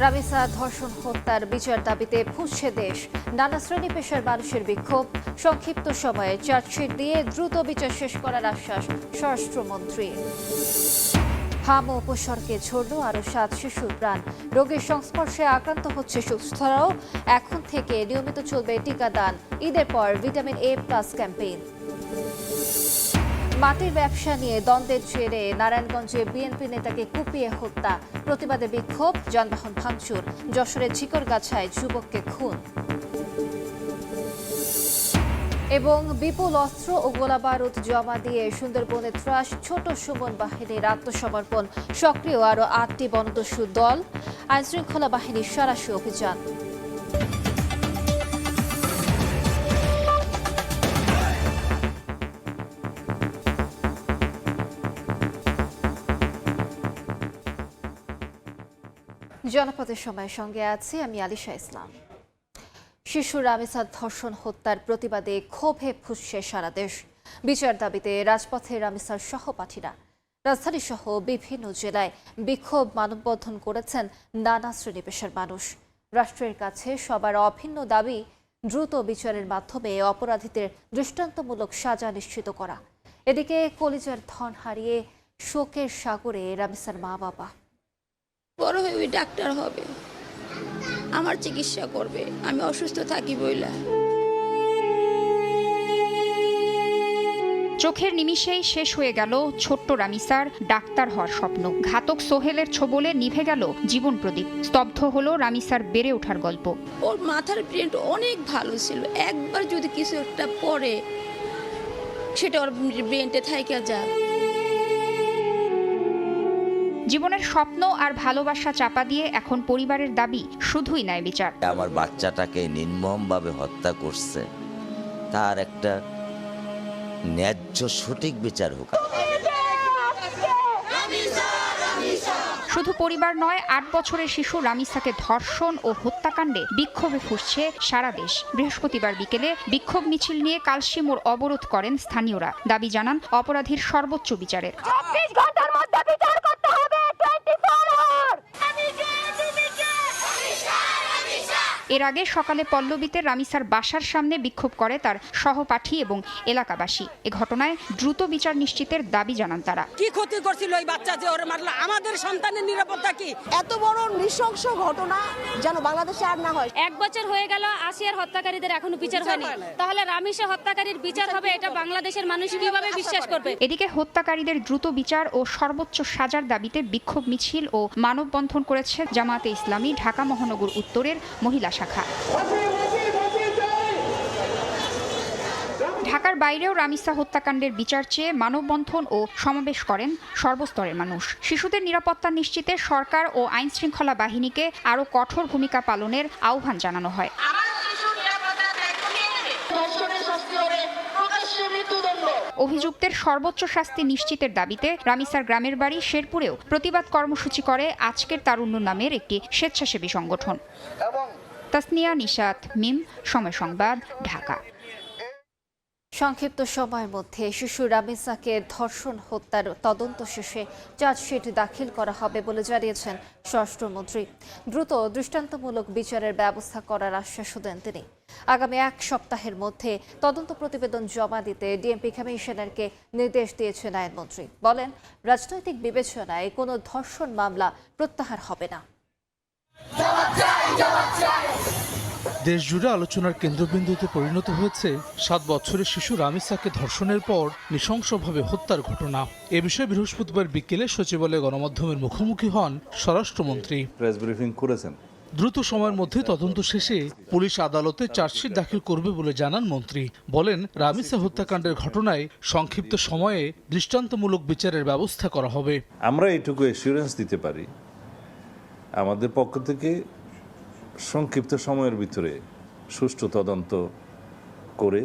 রামিসা ধর্ষণ হত্যার বিচার দাবিতে ফুঁসছে দেশ। নানা শ্রেণী পেশার মানুষের বিক্ষোভ। সংক্ষিপ্ত সময়ে চার্জশিট দিয়ে দ্রুত বিচার শেষ করার আশ্বাস স্বরাষ্ট্রমন্ত্রী। হাম ও উপসর্গে ঝরল আরও 7 শিশুর প্রাণ। রোগের সংস্পর্শে আক্রান্ত হচ্ছে সুস্থরাও। এখন থেকে নিয়মিত চলবে টিকাদান। ঈদের পর ভিটামিন A+ ক্যাম্পেইন। মাটির ব্যবসা নিয়ে দ্বন্দ্বের জেরে নারায়ণগঞ্জে বিএনপি নেতাকে কুপিয়ে হত্যা। প্রতিবাদে বিক্ষোভ, যানবাহন ভাঙচুর। যশোরের ঝিকরগাছায় যুবককে খুন। এবং বিপুল অস্ত্র ও গোলাবারুদ জমা দিয়ে সুন্দরবনে ত্রাস, ছোট সুমন বাহিনীর আত্মসমর্পণ। সক্রিয় আরও 8টি বনদস্যু দল। আইনশৃঙ্খলা বাহিনীর সাঁড়াশি অভিযান। জনপদের সময়ের সঙ্গে আছি আমি আলিশা ইসলাম। শিশু রামিসা ধর্ষণ হত্যার প্রতিবাদে ক্ষোভে ফুঁসছে সারা দেশ। বিচার দাবিতে রাজপথে রামিসার সহপাঠীরা। রাজধানী সহ বিভিন্ন জেলায় বিক্ষোভ মানববন্ধন করেছেন নানা শ্রেণী পেশার মানুষ। রাষ্ট্রের কাছে সবার অভিন্ন দাবি দ্রুত বিচারের মাধ্যমে অপরাধীদের দৃষ্টান্তমূলক সাজা নিশ্চিত করা। এদিকে কলিজার ধন হারিয়ে শোকের সাগরে রামিসার মা বাবা। বড় হয়ে ওই ডাক্তার হবে, আমার চিকিৎসা করবে, আমি অসুস্থ থাকি বইলা। চোখের নিমিষেই শেষ হয়ে গেল ছোট্ট রামিসার ডাক্তার হওয়ার স্বপ্ন। ঘাতক সোহেলের ছোবলে নিভে গেল জীবন প্রদীপ। স্তব্ধ হলো রামিসার বেড়ে ওঠার গল্প। ওর মাথার ব্রেন অনেক ভালো ছিল, একবার যদি কিছু একটা পড়ে সেটা ওর ব্রেনটা থাইকা যায়। জীবনের স্বপ্ন আর ভালোবাসা চাপা দিয়ে এখন পরিবারের দাবি শুধুই ন্যায় বিচার। আমার বাচ্চাটাকে নির্মমভাবে হত্যা করছে, তার একটা ন্যায্য সঠিক বিচার হোক। শুধু পরিবার নয়, 8 বছরের শিশু রামিসাকে ধর্ষণ ও হত্যাকাণ্ডে বিক্ষোভে ফুঁসছে সারা দেশ। বৃহস্পতিবার বিকেলে বিক্ষোভ মিছিল নিয়ে কালশি মোড় অবরোধ করেন স্থানীয়রা। দাবি জানান অপরাধীর সর্বোচ্চ বিচারের। 24 ঘন্টার মধ্যে বিচার করতে হবে। 24 আওয়ার। এর আগে সকালে পল্লবীতে রামিসার বাসার সামনে বিক্ষোভ করে তার সহপাঠী এবং এলাকাবাসী। এ ঘটনায় দ্রুত বিচার নিশ্চিতের দাবি জানান তারা। কি ক্ষতি করছিল ওই বাচ্চা যে ওরে মারলো? আমাদের সন্তানের নিরাপত্তা কি? এত বড় নৃশংস ঘটনা যেন বাংলাদেশে আর না হয়। 1 বছর হয়ে গেল আসিয়ার হত্যাকারীদের এখনো বিচার হয়নি, তাহলে রামিসা হত্যাকারীর বিচার হবে এটা বাংলাদেশের মানুষ কিভাবে বিশ্বাস করবে? এদিকে হত্যাকারীদের দ্রুত বিচার ও সর্বোচ্চ সাজার দাবিতে বিক্ষোভ মিছিল ও মানববন্ধন করেছে জামায়াতে ইসলামী ঢাকা মহানগর উত্তরের মহিলা শাখা। ঢাকার বাইরেও রামিসা হত্যাকাণ্ডের বিচার চেয়ে মানববন্ধন ও সমাবেশ করেন সর্বস্তরের মানুষ। শিশুদের নিরাপত্তা নিশ্চিতে সরকার ও আইনশৃঙ্খলা বাহিনীকে আরও কঠোর ভূমিকা পালনের আহ্বান জানানো হয়। অভিযুক্তের সর্বোচ্চ শাস্তি নিশ্চিতের দাবিতে রামিসার গ্রামের বাড়ি শেরপুরেও প্রতিবাদ কর্মসূচি করে আজকের তারুণ্য নামের একটি স্বেচ্ছাসেবী সংগঠন। তাসনিয়া নিশাত, মিম, সময় সংবাদ, ঢাকা। সংক্ষিপ্ত সময়ের মধ্যে শিশু রামিসাকে ধর্ষণ হত্যার তদন্ত শেষে চার্জশিট দাখিল করা হবে বলে জানিয়েছেন স্বরাষ্ট্রমন্ত্রী। দ্রুত দৃষ্টান্তমূলক বিচারের ব্যবস্থা করার আশ্বাস দেন তিনি। আগামী 1 সপ্তাহের মধ্যে তদন্ত প্রতিবেদন জমা দিতে ডিএমপি কমিশনারকে নির্দেশ দিয়েছেন আইনমন্ত্রী। বলেন, রাজনৈতিক বিবেচনায় কোনো ধর্ষণ মামলা প্রত্যাহার হবে না। দেশজুড়ে আলোচনার কেন্দ্রবিন্দুতে পরিণত হয়েছে 7 বছরের শিশু রামিসাকে ধর্ষণের পর নৃশংসভাবে হত্যার ঘটনা। এ বিষয়ে বৃহস্পতিবার বিকেলে সচিবালয়ে গণমাধ্যমের মুখোমুখি হন স্বরাষ্ট্রমন্ত্রী। প্রেস ব্রিফিং করেছেন। দ্রুত সময়ের মধ্যে তদন্ত শেষে পুলিশ আদালতে চার্জশিট দাখিল করবে বলে জানান মন্ত্রী। বলেন, রামিসা হত্যাকাণ্ডের ঘটনায় সংক্ষিপ্ত সময়ে দৃষ্টান্তমূলক বিচারের ব্যবস্থা করা হবে। আমরা এইটুকু এসিউরেন্স দিতে পারি, আমাদের পক্ষ থেকে সংক্ষিপ্ত সময়ের ভিতরে সুষ্ঠু তদন্ত করে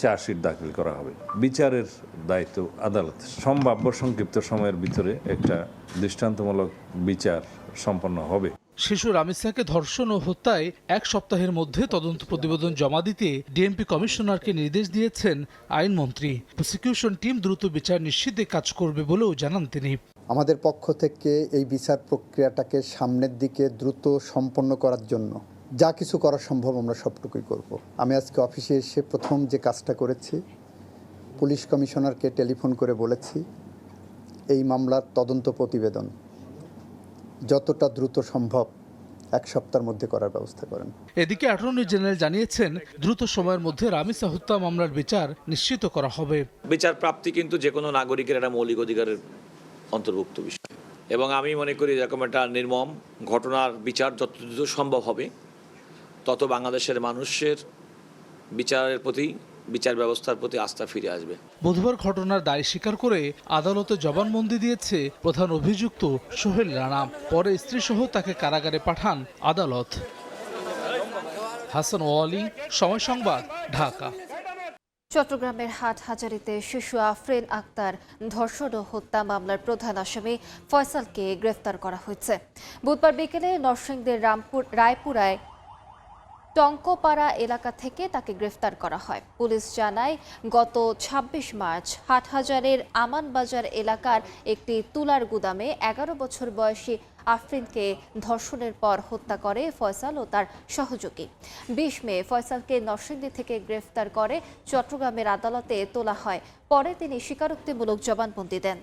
চার্জশিট দাখিল করা হবে। বিচারের দায়িত্ব আদালতের। সম্ভাব্য সংক্ষিপ্ত সময়ের ভিতরে একটা দৃষ্টান্তমূলক বিচার সম্পন্ন হবে। শিশু রামিসাকে ধর্ষণ ও হত্যায় 1 সপ্তাহের মধ্যে তদন্ত প্রতিবেদন জমা দিতে ডিএমপি কমিশনারকে নির্দেশ দিয়েছেন আইনমন্ত্রী। প্রসিকিউশন টিম দ্রুত বিচার নিশ্চিতে কাজ করবে বলেও জানান তিনি। আমাদের পক্ষ থেকে এই বিচার প্রক্রিয়াটাকে সামনের দিকে দ্রুত সম্পন্ন করার জন্য যা কিছু করা সম্ভব আমরা সবটুকুই করব। আমি আজকে অফিসে এসে প্রথম যে কাজটা করেছি, পুলিশ কমিশনারকে টেলিফোন করে বলেছি এই মামলার তদন্ত প্রতিবেদন যতটা দ্রুত সম্ভব 1 সপ্তাহের মধ্যে করার ব্যবস্থা করেন। এদিকে অ্যাটর্নি জেনারেল জানিয়েছেন দ্রুত সময়ের মধ্যে রামিসা হত্যা মামলার বিচার নিশ্চিত করা হবে। বিচার প্রাপ্তি কিন্তু যে কোনো নাগরিকের একটা মৌলিক অধিকারের অন্তর্ভুক্ত বিষয়, এবং আমি মনে করি এরকম একটা নির্মম ঘটনার বিচার যত দ্রুত সম্ভব হবে তত বাংলাদেশের মানুষের বিচারের প্রতি, বিচার ব্যবস্থার প্রতি আস্থা ফিরে আসবে। বুধবার ঘটনার দায় স্বীকার করে আদালতে জবানবন্দি দিয়েছে প্রধান অভিযুক্ত সোহেল রানা। পরে স্ত্রীসহ তাকে কারাগারে পাঠান আদালত। হাসান ওয়ালি, সময় সংবাদ, ঢাকা। চট্টগ্রামের হাটহাজারীতে শিশু আফরিন আক্তার ধর্ষণ ও হত্যা মামলার প্রধান আসামি ফয়সালকে গ্রেফতার করা হয়েছে। বুধবার বিকেলে নরসিংদীর রায়পুরায় টঙ্কপাড়া এলাকা থেকে তাকে গ্রেফতার করা হয়। পুলিশ জানায় গত ২৬ মার্চ হাটহাজারীর আমানবাজার এলাকার একটি তুলার গুদামে ১১ বছর বয়সী আফরিনকে ধর্ষণের পর হত্যা করে ফয়সাল ও তার সহযোগী। ২০ মে ফয়সালকে নরসিংদী থেকে গ্রেফতার করে চট্টগ্রামের আদালতে তোলা হয়। পরে তিনি স্বীকারোক্তিমূলক জবানবন্দি দেন।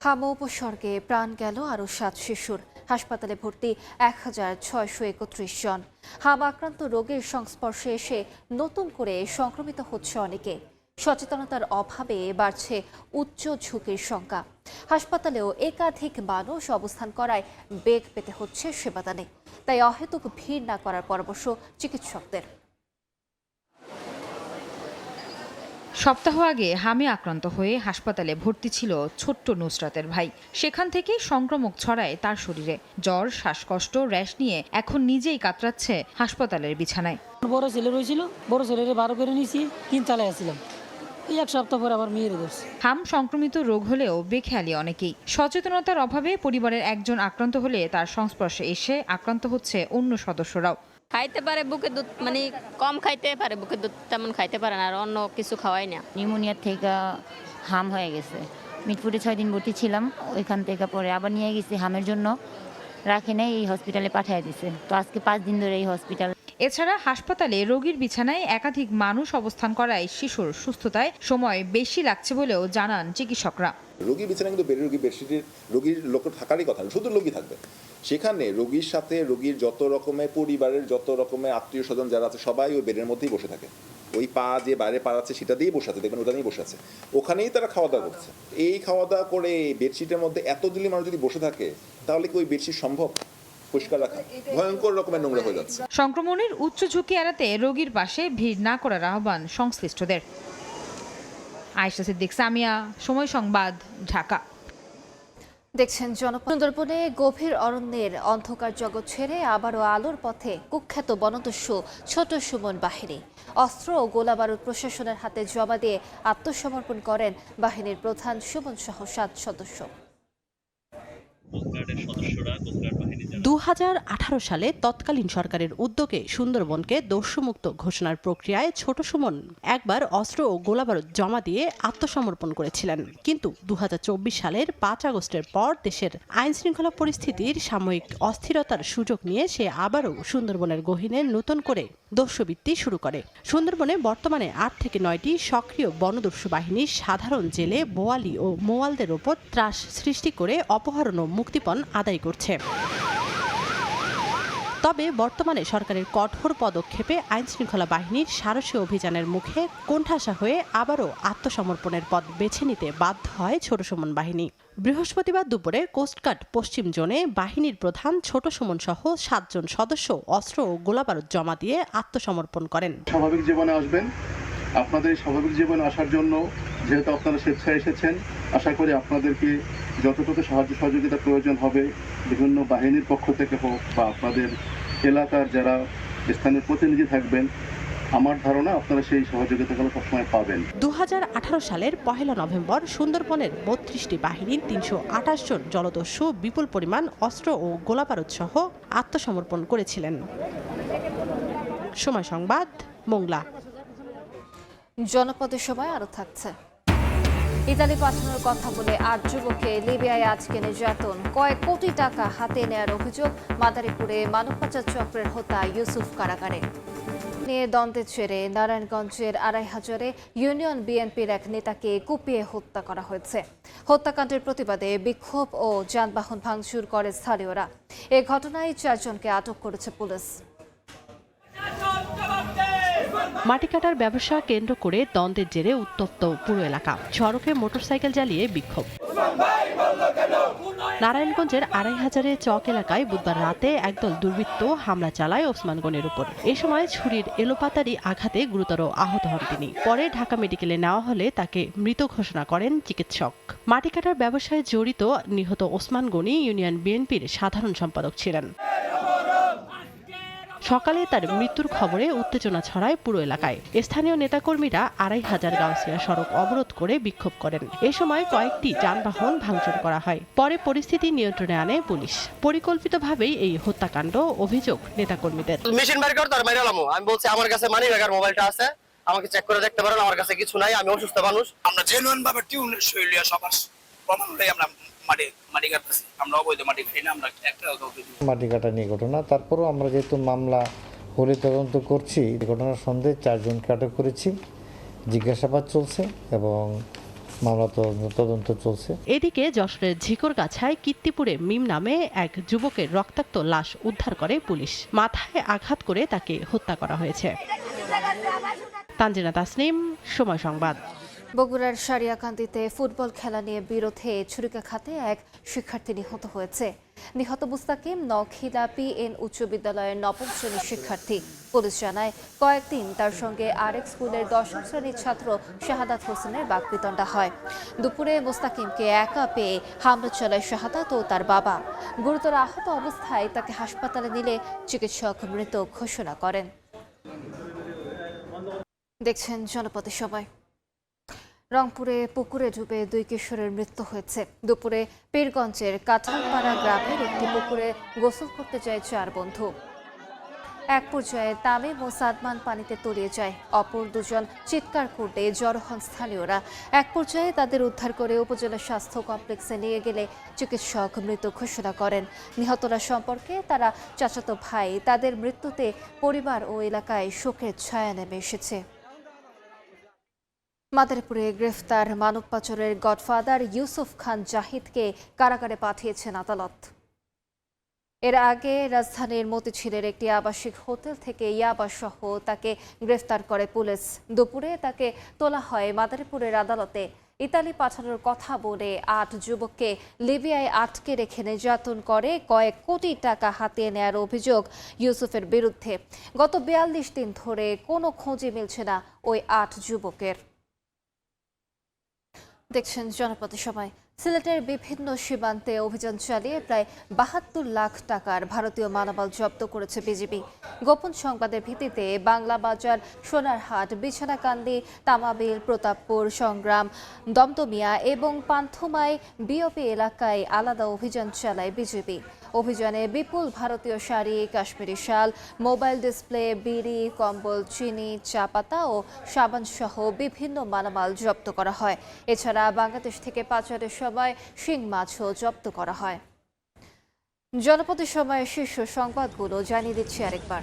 হামা উপসর্গে প্রাণ গেল আরও ৭ শিশুর। হাসপাতালে ভর্তি ১,৬৩১ জন। হামা আক্রান্ত রোগীর সংস্পর্শে এসে নতুন করে সংক্রমিত হচ্ছে অনেকে। সচেতনতার অভাবে বাড়ছে উচ্চ ঝুঁকির সংখ্যা। হাসপাতালেও একাধিক মানুষ অবস্থান করায় বেগ পেতে হচ্ছে সেবাদানে। তাই অহেতুক ভিড় না করার পরামর্শ চিকিৎসকদের। সপ্তাহ আগে হামে আক্রান্ত হয়ে হাসপাতালে ভর্তি ছিল ছোট্ট নুসরাতের ভাই। সেখান থেকে সংক্রমক ছড়ায় তার শরীরে। জ্বর, শ্বাসকষ্ট, র্যাশ নিয়ে এখন নিজেই কাতরাচ্ছে হাসপাতালের বিছানায়। বড় ছেলে রয়েছিল, বড় ছেলেরে 12 করে নিয়েছি, 3 চালায় আসছিলাম। এই 1 সপ্তাহ পরে আবার মেয়ের ধরছে। হাম সংক্রমিত রোগ হলেও বেখেয়ালি অনেকেই। সচেতনতার অভাবে পরিবারের একজন আক্রান্ত হলে তার সংস্পর্শে এসে আক্রান্ত হচ্ছে অন্য সদস্যরাও। খাইতে পারে বুকের দুধ, মানে কম খাইতে পারে, বুকের দুধ তেমন খাইতে পারে না, আর অন্য কিছু খাওয়াই না। নিউমোনিয়ার থেকে হাম হয়ে গেছে। মিটফুটে 6 দিন ভর্তি ছিলাম, ওইখান থেকে পরে আবার নিয়ে গেছি হামের জন্য, রাখে নাই, এই হসপিটালে পাঠিয়ে দিছে। তো আজকে 5 দিন ধরে এই হসপিটাল। এছাড়া হাসপাতালে রোগীর বিছানায় একাধিক মানুষ অবস্থান করায় শিশুর সুস্থতায় সময় বেশি লাগছে বলেও জানান চিকিৎসকরা। রোগীর বিছানায় কিন্তু বেডের রোগী, বেডশিটের রোগীর লোক থাকারই কথা, শুধু রোগী থাকবে সেখানে। রোগীর সাথে রোগীর যত রকমের পরিবারের যত রকমের আত্মীয় স্বজন যারা আছে সবাই ওই বেডের মধ্যেই বসে থাকে। ওই পা যে বাইরে পাড়াচ্ছে সেটা দিয়েই বসে আছে, দেখবেন ওটা নিয়েই বসে আছে, ওখানেই তারা খাওয়া দাওয়া করছে। এই খাওয়া দাওয়া করে বেডশিটের মধ্যে এতগুলি মানুষ যদি বসে থাকে তাহলে কি ওই বেডশিট সম্ভব পরিষ্কার রাখা? ভয়ঙ্কর রকমের নোংরা হয়ে যাচ্ছে। সংক্রমণের উচ্চ ঝুঁকি এড়াতে রোগীর পাশে ভিড় না করার আহ্বান সংশ্লিষ্টদের। আয়েশা সিদ্দিক, সামিয়া, সময় সংবাদ, ঢাকা। দেখছেন সুন্দরবনে গভীর অরণ্যের অন্ধকার জগৎ ছেড়ে আবারও আলোর পথে কুখ্যাত বনদস্যু ছোট সুমন বাহিনী। অস্ত্র ও গোলাবারুদ প্রশাসনের হাতে জমা দিয়ে আত্মসমর্পণ করেন বাহিনীর প্রধান সুমন সহ 7 সদস্য। 2018 সালে তৎকালীন সরকারের উদ্যোগে সুন্দরবনকে দস্যুমুক্ত ঘোষণার প্রক্রিয়ায় ছোট সুমন একবার অস্ত্র ও গোলাবারুদ জমা দিয়ে আত্মসমর্পণ করেছিলেন। কিন্তু 2024 সালের 5 আগস্টের পর দেশের আইন শৃঙ্খলা পরিস্থিতির সাময়িক অস্থিরতার সুযোগ নিয়ে সে আবারও সুন্দরবনের গহীনে নতুন করে দস্যুবৃত্তি শুরু করে। সুন্দরবনে বর্তমানে 8 থেকে 9টি সক্রিয় বনদস্যু বাহিনী সাধারণ জেলে বোয়ালি ও মোয়ালদের ওপর ত্রাস সৃষ্টি করে অপহরণ ও মুক্তিপণ আদায় করছে। তবে বর্তমানে সরকারের কঠোর পদক্ষেপে আইনশৃঙ্খলা বাহিনীর সারসী অভিযানের মুখে কোণঠাসা হয়ে আবারও আত্মসমর্পণের পথ বেছে নিতে বাধ্য হয় ছোট সুমন বাহিনী। বৃহস্পতিবার দুপুরে কোস্টগার্ড পশ্চিম জোনে বাহিনীর প্রধান ছোট সুমন সহ 7 জন সদস্য অস্ত্র ও গোলাবারুদ জমা দিয়ে আত্মসমর্পণ করেন। স্বাভাবিক জীবনে আসবেন। আপনাদের স্বাভাবিক জীবনে আসার জন্য যেহেতু আপনারা স্বেচ্ছায় এসেছেন, আশা করি আপনাদেরকে যতটুকু সাহায্য সহযোগিতা প্রয়োজন হবে বিভিন্ন বাহিনীর পক্ষ থেকে হোক বা আপনাদের এলাকার যারা স্থানীয় প্রতিনিধি থাকবেন, আমার ধারণা আপনারা সেই সহযোগিতাগুলো সবসময় পাবেন। 2018 সালের 1 নভেম্বর সুন্দরবনের 32টি বাহিনীর 328 জন জলদস্যু বিপুল পরিমাণ অস্ত্র ও গোলাবারুদ সহ আত্মসমর্পণ করেছিলেন। সময় সংবাদ, মোংলা। জনপদের সময় আরো থাকছে। ইতালি পাঠানোর কথা বলে 8 যুবককে লিবিয়ায় আটকে নির্যাতন, কয়েক কোটি টাকা হাতে নেয়ার অভিযোগ। মাদারীপুরে মানব পাচার চক্রের হোতা ইউসুফ কারাগারে। নিয়ে দ্বন্দ্বের জেরে নারায়ণগঞ্জের ২৫০০-এ ইউনিয়ন বিএনপির এক নেতাকে কুপিয়ে হত্যা করা হয়েছে। হত্যাকাণ্ডের প্রতিবাদে বিক্ষোভ ও যানবাহন ভাঙচুর করে স্থানীয়রা। এ ঘটনায় 4 জনকে আটক করেছে পুলিশ। মাটি কাটার ব্যবসা কেন্দ্র করে দ্বন্দ্বের জেরে উত্তপ্ত পুরো এলাকা, সড়কে মোটরসাইকেল জ্বালিয়ে বিক্ষোভ। নারায়ণগঞ্জের ২৫০০-এ চক এলাকায় বুধবার রাতে একদল দুর্বৃত্ত হামলা চালায় ওসমান গনির উপর। এ সময় ছুরির এলোপাতাড়ি আঘাতে গুরুতর আহত হন তিনি। পরে ঢাকা মেডিকেলে নেওয়া হলে তাকে মৃত ঘোষণা করেন চিকিৎসক। মাটি কাটার ব্যবসায় জড়িত নিহত ওসমান গনি ইউনিয়ন বিএনপির সাধারণ সম্পাদক ছিলেন। সকালে তার মৃত্যুর খবরে উত্তেজনা ছড়ায় পুরো এলাকায়। স্থানীয় নেতাকর্মীরা ২৫০০ গাউসিয়া সড়ক অবরোধ করে বিক্ষোভ করেন। এ সময় কয়েকটি যানবাহন ভাঙচুর করা হয়। পরে পরিস্থিতি নিয়ন্ত্রণে আনে পুলিশ। পরিকল্পিতভাবেই এই হত্যাকাণ্ড, অভিযোগ নেতাকর্মীদের। মেশিন বাইর করতে আর মাইরালাম, আমি বলছি আমার কাছে মানি ব্যাগের মোবাইলটা আছে, আমাকে চেক করে দেখতে পারেন, আমার কাছে কিছু নাই, আমি অসুস্থ মানুষ। আমরা জেনুইন ভাবে টিউনের শৈলিয়া সবার প্রমাণ হলে আমরা মাটি কাটতেছি, আমরা অবৈধ মাটি খাই না, আমরা একটা মাটি কাটা নিয়ে ঘটনা। তারপরও আমরা যেহেতু মামলা হলে তদন্ত করছি, ঘটনার সন্দেহে 4 জনকে আটক করেছি, জিজ্ঞাসাবাদ চলছে এবং মামলা তদন্ত চলছে। এদিকে যশোরের ঝিকরগাছায় কীর্তিপুরে মিম নামে এক যুবকের রক্তাক্ত লাশ উদ্ধার করে পুলিশ। মাথায় আঘাত করে তাকে হত্যা করা হয়েছে। তানজিনা তাসনিম, সময় সংবাদ। বগুড়ার সারিয়াকান্দিতে ফুটবল খেলা নিয়ে বিরোধে ছুরিকাঘাতে এক শিক্ষার্থী নিহত হয়েছে। নিহত মুস্তাকিম নখিলা PN উচ্চ বিদ্যালয়ের 9ম শ্রেণীর শিক্ষার্থী। পুলিশ জানায়, কয়েকদিন তার সঙ্গে আরেক স্কুলের 10ম শ্রেণীর ছাত্র শাহাদাত হোসেনের বাকবিতণ্ডা হয়। দুপুরে মুস্তাকিমকে একা পেয়ে হামলা চালায় শাহাদাত ও তার বাবা। গুরুতর আহত অবস্থায় তাকে হাসপাতালে নিলে চিকিৎসক মৃত ঘোষণা করেন। দেখছেন জনপদের সময়। রংপুরে পুকুরে ডুবে 2 কিশোরের মৃত্যু হয়েছে। দুপুরে পীরগঞ্জের কাঁঠালপাড়া গ্রামের একটি পুকুরে গোসল করতে যায় 4 বন্ধু। এক পর্যায়ে তামিম ও সাদমান পানিতে তলিয়ে যায়। অপর 2 জন চিৎকার করতে জড়ো হন স্থানীয়রা। এক পর্যায়ে তাদের উদ্ধার করে উপজেলা স্বাস্থ্য কমপ্লেক্সে নিয়ে গেলে চিকিৎসক মৃত ঘোষণা করেন। নিহতরা সম্পর্কে তারা চাচাতো ভাই। তাদের মৃত্যুতে পরিবার ও এলাকায় শোকের ছায়া নেমে এসেছে। মাদারীপুরে গ্রেফতার মানব পাচারের গডফাদার ইউসুফ খান জাহিদকে কারাগারে পাঠিয়েছেন আদালত। এর আগে রাজধানীর মতিঝিলের একটি আবাসিক হোটেল থেকে ইয়াবাসহ তাকে গ্রেফতার করে পুলিশ। দুপুরে তাকে তোলা হয় মাদারীপুরের আদালতে। ইতালি পাঠানোর কথা বলে 8 যুবককে লিবিয়ায় আটকে রেখে নির্যাতন করে কয়েক কোটি টাকা হাতিয়ে নেয়ার অভিযোগ ইউসুফের বিরুদ্ধে। গত 42 দিন ধরে কোনো খোঁজই মিলছে না ওই 8 যুবকের। দেখছেন জনপদের সময়। সিলেটের বিভিন্ন সীমান্তে অভিযান চালিয়ে প্রায় 72 লাখ টাকার ভারতীয় মালামাল জব্দ করেছে বিজিবি। গোপন সংবাদের ভিত্তিতে বাংলা বাজার, সোনারহাট, বিছানাকান্দি, তামাবিল, প্রতাপপুর, সংগ্রাম, দমদমিয়া এবং পান্থমাই বিওপি এলাকায় আলাদা অভিযান চালায় বিজিবি। অভিযানে বিপুল ভারতীয় শাড়ি, কাশ্মীরি শাল, মোবাইল ডিসপ্লে, বিড়ি, কম্বল, চিনি, চা পাতা ও সাবান সহ বিভিন্ন মালামাল জব্দ করা হয়। এছাড়া বাংলাদেশ থেকে পাচারের সময় শিং মাছও জব্দ করা হয়। জনপদের সময় শীর্ষ সংবাদগুলো জানিয়ে দিচ্ছি আরেকবার।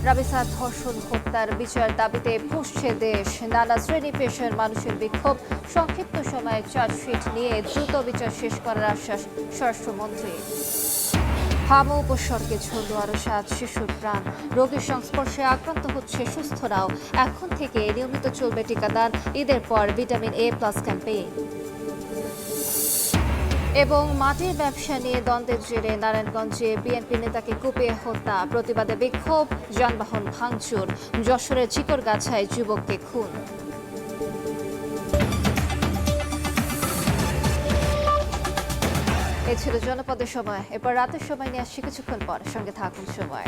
রামিসা ধর্ষণ হত্যার বিচার দাবিতে ফুঁসছে দেশ। নানা শ্রেণী পেশার মানুষের বিক্ষোভ। সংক্ষিপ্ত সময়ে চার্জশিট নিয়ে দ্রুত বিচার শেষ করার আশ্বাস স্বরাষ্ট্রমন্ত্রী। হামা উপসর্গে ঝরল আরও 7 শিশুর প্রাণ। রোগীর সংস্পর্শে আক্রান্ত হচ্ছে সুস্থরাও। এখন থেকে নিয়মিত চলবে টিকাদান। ঈদের পর ভিটামিন A+ ক্যাম্পেইন। এবং মাটির ব্যবসা নিয়ে দ্বন্দ্বের জেরে নারায়ণগঞ্জে বিএনপি নেতাকে কুপিয়ে হত্যা। প্রতিবাদে বিক্ষোভ, যানবাহন ভাঙচুর। যশোরের ঝিকরগাছায় যুবককে খুন। এ ছিল জনপদের সময়। এরপর রাতের সময় নিয়ে আসছি কিছুক্ষণ পর। সঙ্গে থাকুন সময়।